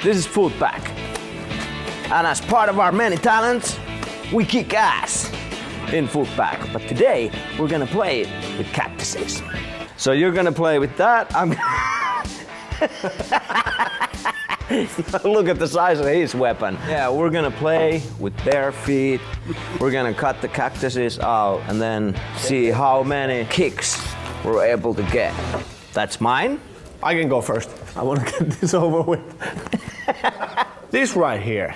This is Footback. And as part of our many talents, we kick ass in Footback. But today, we're gonna play with cactuses. So you're gonna play with that. Look at the size of his weapon. Yeah, we're gonna play with bare feet. We're gonna cut the cactuses out and then see how many kicks we're able to get. That's mine. I can go first. I want to get this over with. This right here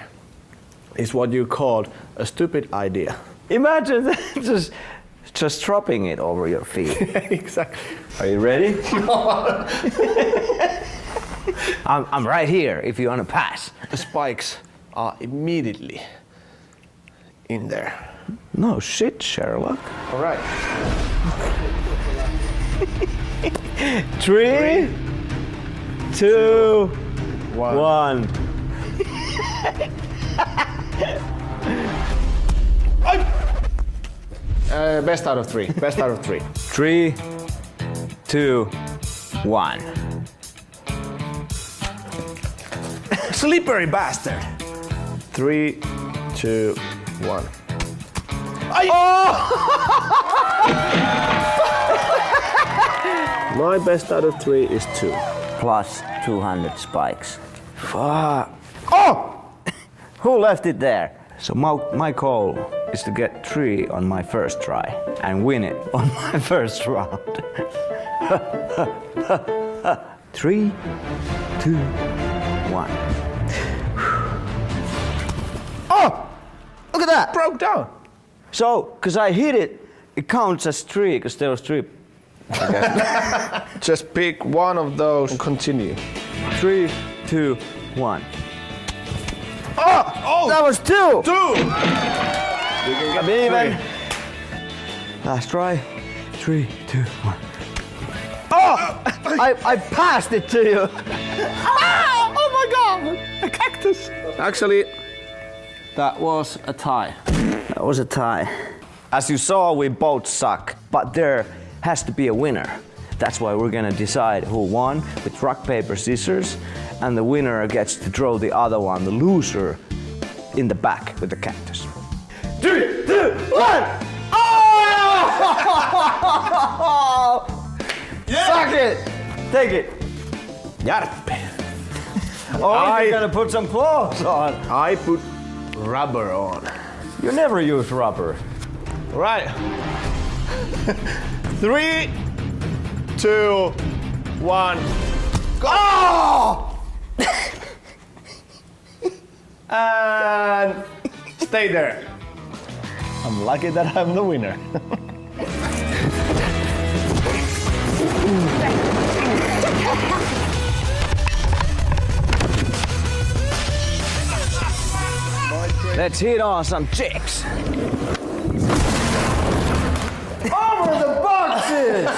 is what you called a stupid idea. Imagine just dropping it over your feet. Exactly. Are you ready? I'm right here if you want to pass. The spikes are immediately in there. No shit, Sherlock. All right. 3, 2, 1. Best out of 3. Best out of 3. 3, 2, 1. Slippery bastard. 3, 2, 1. My best out of 3 is 2. Plus 200 spikes. Fuck. Oh! Who left it there? So my goal is to get 3 on my first try and win it on my first round. 3, 2, 1. Oh! Look at that! Broke down. So, because I hit it, it counts as 3, because there was 3. Just pick one of those and continue. 3, 2, 1. Oh! That was 2! 2! You can get even. Last try. 3, 2, 1. Oh! I passed it to you. Oh my god! A cactus! Actually, that was a tie. That was a tie. As you saw, we both suck, but there has to be a winner. That's why we're gonna decide who won with rock, paper, scissors, and the winner gets to throw the other one, the loser, in the back with the cactus. 3, 2, 1! Oh! Yeah. Suck it! Take it. Järpi. Oh, you're gonna put some clothes on. I put rubber on. You never use rubber. Right. 3, 2, 1. Go! Oh! And stay there. I'm lucky that I'm the winner. Let's hit on some chicks. Over the boxes!